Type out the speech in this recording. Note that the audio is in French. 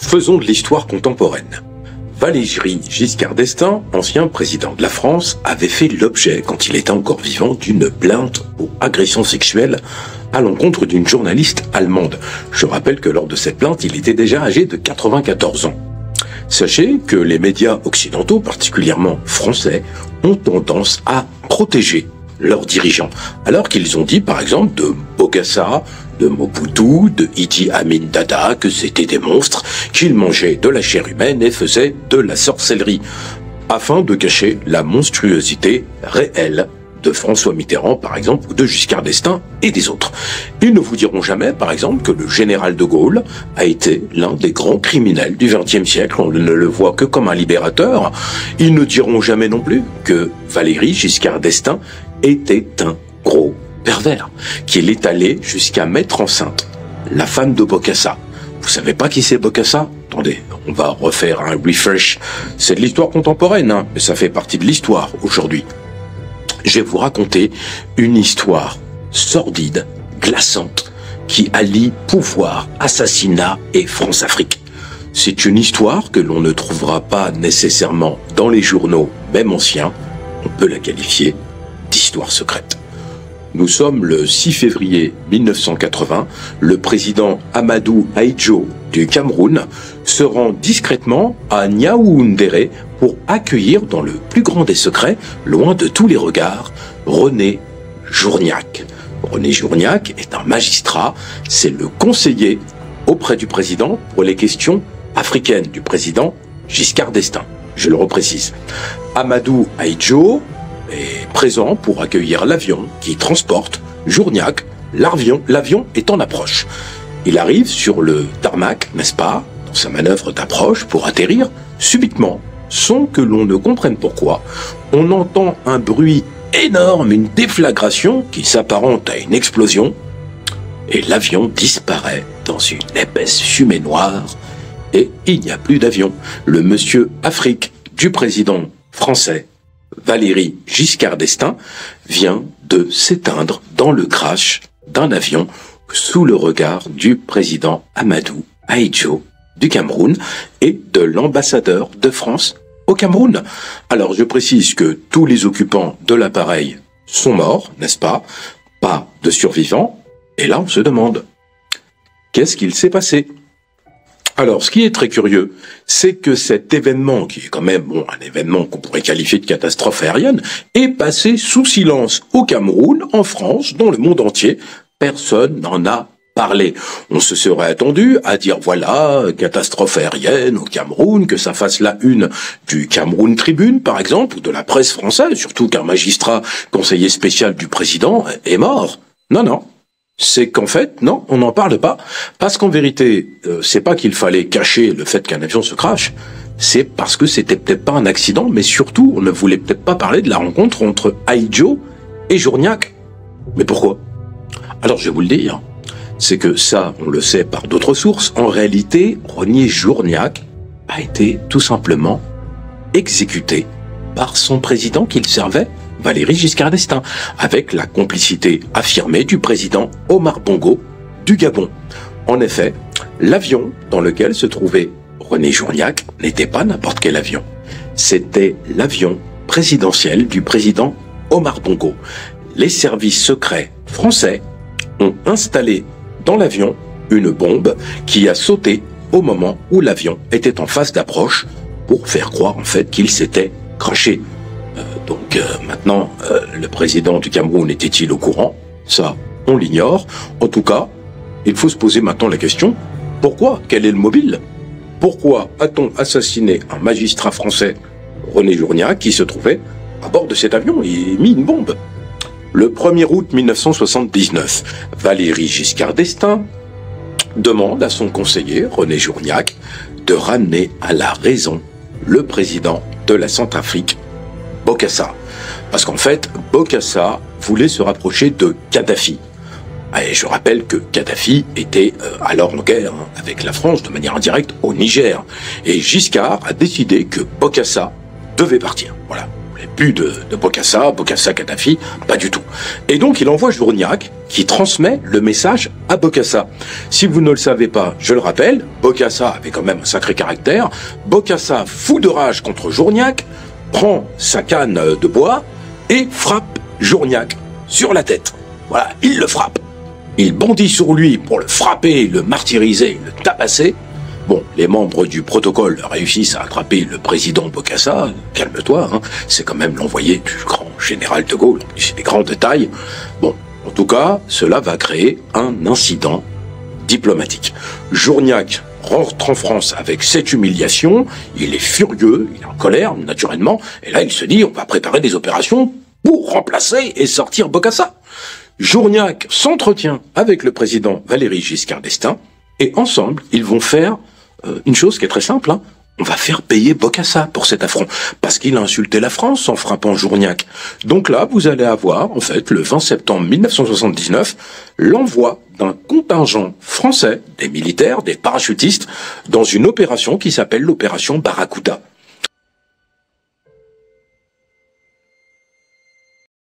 Faisons de l'histoire contemporaine. Valéry Giscard d'Estaing, ancien président de la France, avait fait l'objet, quand il était encore vivant, d'une plainte pour agression sexuelle à l'encontre d'une journaliste allemande. Je rappelle que lors de cette plainte, il était déjà âgé de 94 ans. Sachez que les médias occidentaux, particulièrement français, ont tendance à protéger leurs dirigeants, alors qu'ils ont dit par exemple de Bokassa, de Mobutu, de Idi Amin Dada que c'était des monstres, qu'ils mangeaient de la chair humaine et faisaient de la sorcellerie, afin de cacher la monstruosité réelle de François Mitterrand par exemple, ou de Giscard d'Estaing et des autres. Ils ne vous diront jamais par exemple que le général de Gaulle a été l'un des grands criminels du XXe siècle, on ne le voit que comme un libérateur. Ils ne diront jamais non plus que Valéry Giscard d'Estaing était un gros pervers, qu'il est allé jusqu'à mettre enceinte la femme de Bokassa. Vous savez pas qui c'est Bokassa? Attendez, on va refaire un refresh. C'est de l'histoire contemporaine, hein, mais ça fait partie de l'histoire aujourd'hui. Je vais vous raconter une histoire sordide, glaçante, qui allie pouvoir, assassinat et France-Afrique. C'est une histoire que l'on ne trouvera pas nécessairement dans les journaux, même anciens. On peut la qualifier d'histoire secrète. Nous sommes le 6 février 1980. Le président Amadou Ahidjo du Cameroun se rend discrètement à Yaoundé pour accueillir dans le plus grand des secrets, loin de tous les regards, René Journiac. René Journiac est un magistrat, c'est le conseiller auprès du président pour les questions africaines du président Giscard d'Estaing. Je le reprécise. Amadou Ahidjo est présent pour accueillir l'avion qui transporte Journiac. L'avion est en approche. Il arrive sur le tarmac, n'est-ce pas, dans sa manœuvre d'approche pour atterrir. Subitement, sans que l'on ne comprenne pourquoi, on entend un bruit énorme, une déflagration qui s'apparente à une explosion, et l'avion disparaît dans une épaisse fumée noire, et il n'y a plus d'avion. Le monsieur Afrique du président français, Valéry Giscard d'Estaing, vient de s'éteindre dans le crash d'un avion sous le regard du président Amadou Ahidjo du Cameroun et de l'ambassadeur de France au Cameroun. Alors je précise que tous les occupants de l'appareil sont morts, n'est-ce pas? Pas de survivants. Et là on se demande, qu'est-ce qu'il s'est passé? Alors, ce qui est très curieux, c'est que cet événement, qui est quand même un événement qu'on pourrait qualifier de catastrophe aérienne, est passé sous silence au Cameroun, en France, dans le monde entier. Personne n'en a parlé. On se serait attendu à dire voilà, catastrophe aérienne au Cameroun, que ça fasse la une du Cameroun Tribune, par exemple, ou de la presse française, surtout qu'un magistrat conseiller spécial du président est mort. Non. C'est qu'en fait, non, on n'en parle pas, parce qu'en vérité, c'est pas qu'il fallait cacher le fait qu'un avion se crache, c'est parce que c'était peut-être pas un accident, mais surtout, on ne voulait peut-être pas parler de la rencontre entre Ahidjo et Journiac. Mais pourquoi? Alors, je vais vous le dire, c'est que ça, on le sait par d'autres sources, en réalité, René Journiac a été tout simplement exécuté par son président qu'il servait, Valéry Giscard d'Estaing, avec la complicité affirmée du président Omar Bongo du Gabon. En effet, l'avion dans lequel se trouvait René Journiac n'était pas n'importe quel avion. C'était l'avion présidentiel du président Omar Bongo. Les services secrets français ont installé dans l'avion une bombe qui a sauté au moment où l'avion était en phase d'approche pour faire croire en fait qu'il s'était crashé. Maintenant, le président du Cameroun était-il au courant? Ça, on l'ignore. En tout cas, il faut se poser maintenant la question, pourquoi? Quel est le mobile? Pourquoi a-t-on assassiné un magistrat français, René Journiac, qui se trouvait à bord de cet avion et mis une bombe? Le 1er août 1979, Valéry Giscard d'Estaing demande à son conseiller, René Journiac, de ramener à la raison le président de la Centrafrique, Bokassa. Parce qu'en fait, Bokassa voulait se rapprocher de Kadhafi. Et je rappelle que Kadhafi était alors en guerre avec la France de manière indirecte au Niger. Et Giscard a décidé que Bokassa devait partir. Voilà, voulait plus de Bokassa, Kadhafi, pas du tout. Et donc il envoie Journiac qui transmet le message à Bokassa. Si vous ne le savez pas, je le rappelle, Bokassa avait quand même un sacré caractère. Bokassa, fou de rage contre Journiac, prend sa canne de bois et frappe Journiac sur la tête. Voilà, il le frappe. Il bondit sur lui pour le frapper, le martyriser, le tabasser. Bon, les membres du protocole réussissent à attraper le président Bokassa. Calme-toi, hein, c'est quand même l'envoyé du grand général de Gaulle. Il est grand de taille. Bon, en tout cas, cela va créer un incident diplomatique. Journiac rentre en France avec cette humiliation. Il est furieux, il est en colère, naturellement. Et là, il se dit, on va préparer des opérations pour remplacer et sortir Bokassa. Journiac s'entretient avec le président Valéry Giscard d'Estaing et ensemble, ils vont faire une chose qui est très simple. Hein. On va faire payer Bokassa pour cet affront parce qu'il a insulté la France en frappant Journiac. Donc là, vous allez avoir, en fait, le 20 septembre 1979, l'envoi d'un contingent français, des militaires, des parachutistes, dans une opération qui s'appelle l'opération Barracuda.